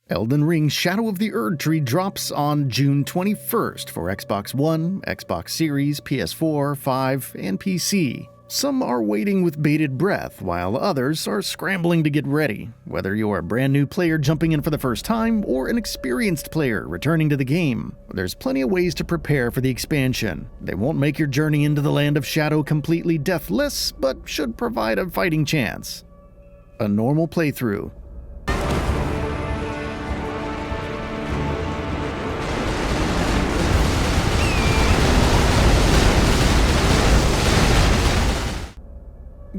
Elden Ring Shadow of the Erdtree drops on June 21st for Xbox One, Xbox Series, PS4, 5, and PC. Some are waiting with bated breath, while others are scrambling to get ready. Whether you're a brand new player jumping in for the first time or an experienced player returning to the game, there's plenty of ways to prepare for the expansion. They won't make your journey into the land of Shadow completely deathless, but should provide a fighting chance. A normal playthrough.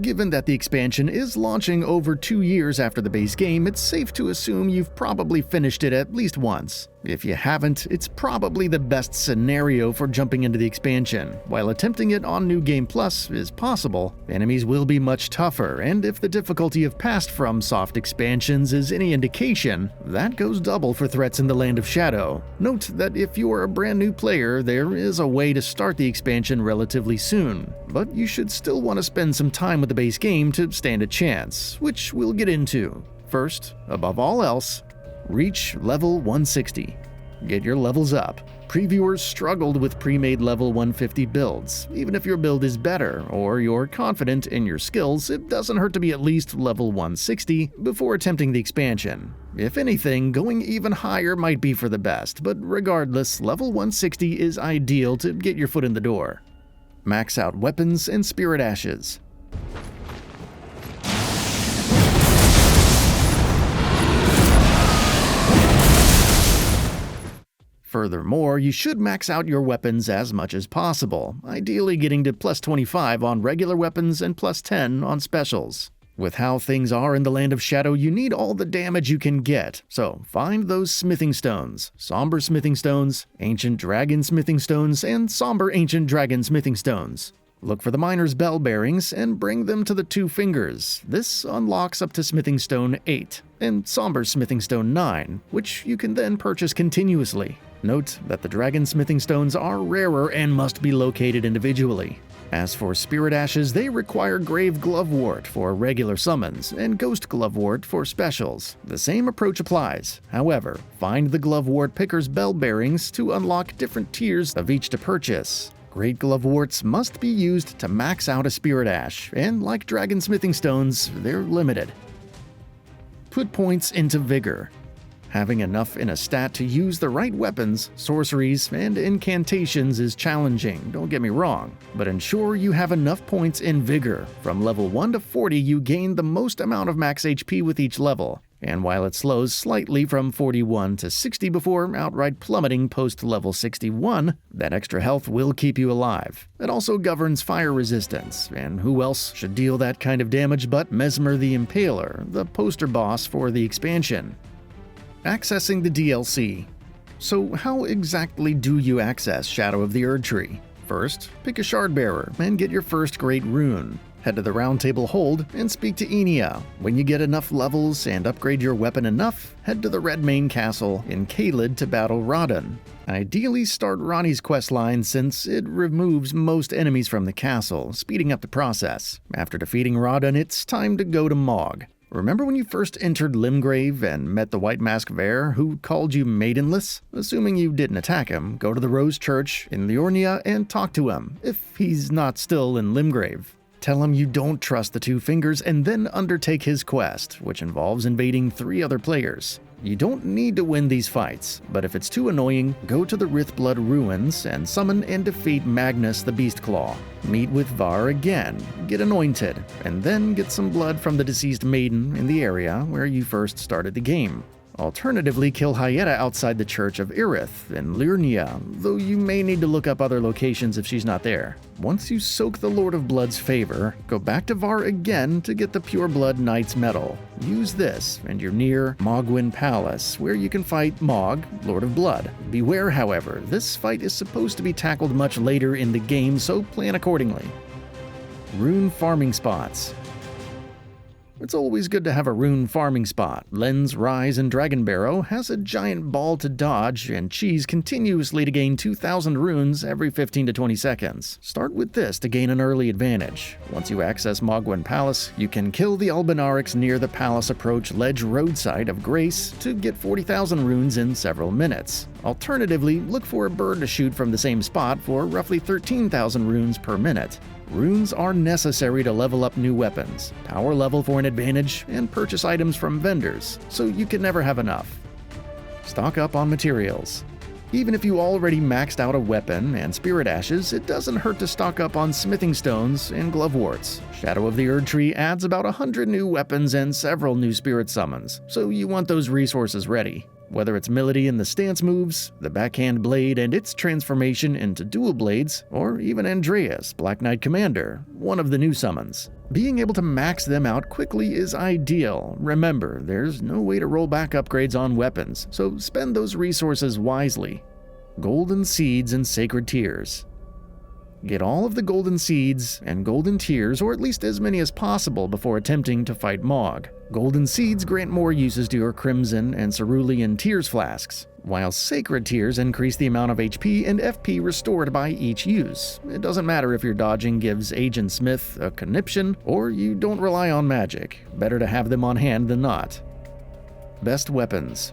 Given that the expansion is launching over 2 years after the base game, it's safe to assume you've probably finished it at least once. If you haven't, it's probably the best scenario for jumping into the expansion. While attempting it on New Game Plus is possible, enemies will be much tougher, and if the difficulty of past FromSoft expansions is any indication, that goes double for threats in the Land of Shadow. Note that if you are a brand new player, there is a way to start the expansion relatively soon, but you should still want to spend some time with the base game to stand a chance, which we'll get into. First, above all else, reach level 160. Get your levels up. Previewers struggled with pre-made level 150 builds. Even if your build is better, or you're confident in your skills, it doesn't hurt to be at least level 160 before attempting the expansion. If anything, going even higher might be for the best, but regardless, level 160 is ideal to get your foot in the door. Max out weapons and spirit ashes. Furthermore, you should max out your weapons as much as possible, ideally getting to plus 25 on regular weapons and plus 10 on specials. With how things are in the Land of Shadow, you need all the damage you can get, so find those smithing stones, somber smithing stones, ancient dragon smithing stones, and somber ancient dragon smithing stones. Look for the miner's bell bearings and bring them to the two fingers. This unlocks up to smithing stone 8 and somber smithing stone 9, which you can then purchase continuously. Note that the dragon smithing stones are rarer and must be located individually. As for spirit ashes, they require grave glovewort for regular summons and ghost glovewort for specials. The same approach applies. However, find the glovewort picker's bell bearings to unlock different tiers of each to purchase. Great gloveworts must be used to max out a spirit ash, and like dragon smithing stones, they're limited. Put points into vigor. Having enough in a stat to use the right weapons, sorceries, and incantations is challenging, don't get me wrong, but ensure you have enough points in vigor. From level 1 to 40, you gain the most amount of max HP with each level, and while it slows slightly from 41 to 60 before outright plummeting post-level 61, that extra health will keep you alive. It also governs fire resistance, and who else should deal that kind of damage but Mesmer the Impaler, the poster boss for the expansion. Accessing the DLC. So how exactly do you access Shadow of the Erdtree? First, pick a Shardbearer and get your first great rune. Head to the Round Table Hold and speak to Enia. When you get enough levels and upgrade your weapon enough, head to the Redmane Castle in Caelid to battle Radon. Ideally start Ranni's questline since it removes most enemies from the castle, speeding up the process. After defeating Radon, it's time to go to Mog. Remember when you first entered Limgrave and met the White Mask Vare, who called you maidenless? Assuming you didn't attack him, go to the Rose Church in Liurnia and talk to him, if he's not still in Limgrave. Tell him you don't trust the Two Fingers and then undertake his quest, which involves invading 3 other players. You don't need to win these fights, but if it's too annoying, go to the Rithblood Ruins and summon and defeat Magnus the Beastclaw. Meet with Var again, get anointed, and then get some blood from the deceased maiden in the area where you first started the game. Alternatively, kill Hyetta outside the Church of Irith in Liurnia, though you may need to look up other locations if she's not there. Once you soak the Lord of Blood's favor, go back to Var again to get the Pure Blood Knight's Medal. Use this, and you're near Mogwyn Palace, where you can fight Mog, Lord of Blood. Beware, however, this fight is supposed to be tackled much later in the game, so plan accordingly. Rune farming spots. It's always good to have a rune farming spot. Lens, Rise, and Dragon Barrow has a giant ball to dodge, and Cheese continuously to gain 2,000 runes every 15 to 20 seconds. Start with this to gain an early advantage. Once you access Mogwen Palace, you can kill the Albinaurics near the Palace Approach Ledge Roadside of Grace to get 40,000 runes in several minutes. Alternatively, look for a bird to shoot from the same spot for roughly 13,000 runes per minute. Runes are necessary to level up new weapons, power level for an advantage, and purchase items from vendors, so you can never have enough. Stock up on materials. Even if you already maxed out a weapon and spirit ashes, it doesn't hurt to stock up on smithing stones and gloveworts. Shadow of the Erdtree adds about 100 new weapons and several new spirit summons, so you want those resources ready. Whether it's Melody and the stance moves, the backhand blade and its transformation into dual blades, or even Andreas, Black Knight Commander, one of the new summons. Being able to max them out quickly is ideal. Remember, there's no way to roll back upgrades on weapons, so spend those resources wisely. Golden Seeds and Sacred Tears. Get all of the golden seeds and golden tears, or at least as many as possible before attempting to fight Mog. Golden seeds grant more uses to your Crimson and Cerulean Tears flasks, while Sacred Tears increase the amount of HP and FP restored by each use. It doesn't matter if your dodging gives Agent Smith a conniption, or you don't rely on magic. Better to have them on hand than not. Best weapons.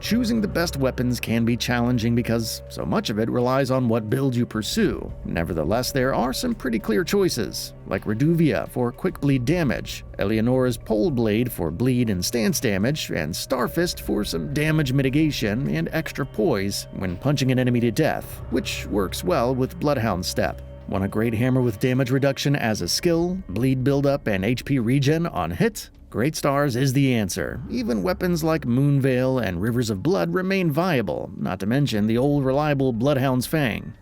Choosing the best weapons can be challenging because so much of it relies on what build you pursue. Nevertheless, there are some pretty clear choices, like Reduvia for quick bleed damage, Eleonora's Pole Blade for bleed and stance damage, and Starfist for some damage mitigation and extra poise when punching an enemy to death, which works well with Bloodhound's Step. Want a great hammer with damage reduction as a skill, bleed buildup, and HP regen on hit? Great Stars is the answer. Even weapons like Moonveil and Rivers of Blood remain viable, not to mention the old reliable Bloodhound's Fang.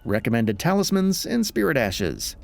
Recommended Talismans and Spirit Ashes.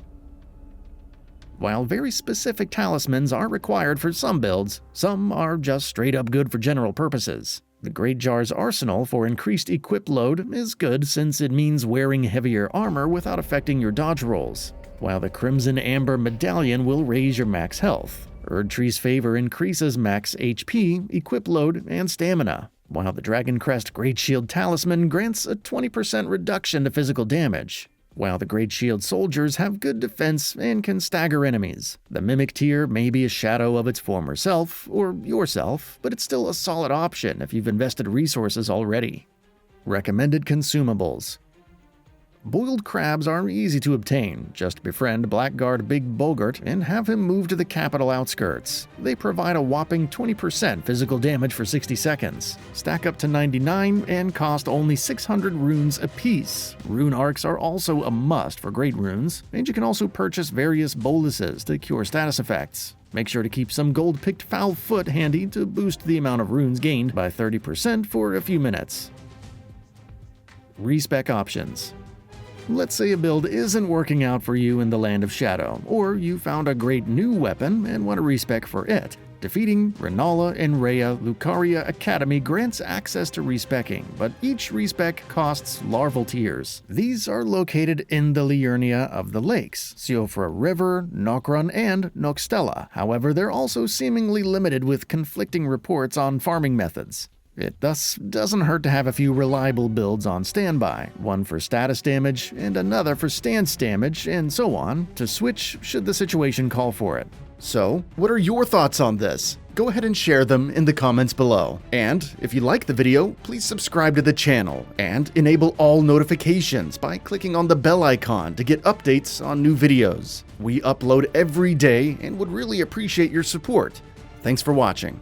While very specific talismans are required for some builds, some are just straight up good for general purposes. The Great Jar's Arsenal for increased equip load is good since it means wearing heavier armor without affecting your dodge rolls, while the Crimson Amber Medallion will raise your max health. Erdtree's Favor increases max HP, equip load, and stamina, while the Dragon Crest Great Shield Talisman grants a 20% reduction to physical damage. While the Great Shield Soldiers have good defense and can stagger enemies. The Mimic tier may be a shadow of its former self, or yourself, but it's still a solid option if you've invested resources already. Recommended consumables. Boiled crabs are easy to obtain. Just befriend Blackguard Big Bogart and have him move to the capital outskirts. They provide a whopping 20% physical damage for 60 seconds, stack up to 99, and cost only 600 runes apiece. Rune arcs are also a must for great runes, and you can also purchase various boluses to cure status effects. Make sure to keep some gold-picked Foul Foot handy to boost the amount of runes gained by 30% for a few minutes. Respec options. Let's say a build isn't working out for you in the Land of Shadow, or you found a great new weapon and want a respec for it. Defeating Renala and Rhea Lucaria Academy grants access to respecking, but each respec costs larval tiers. These are located in the Liurnia of the Lakes, Siofra River, Nokron, and Nokstella. However, they're also seemingly limited with conflicting reports on farming methods. It thus doesn't hurt to have a few reliable builds on standby, one for status damage and another for stance damage, and so on, to switch should the situation call for it. So, what are your thoughts on this? Go ahead and share them in the comments below. And if you like the video, please subscribe to the channel and enable all notifications by clicking on the bell icon to get updates on new videos. We upload every day and would really appreciate your support. Thanks for watching.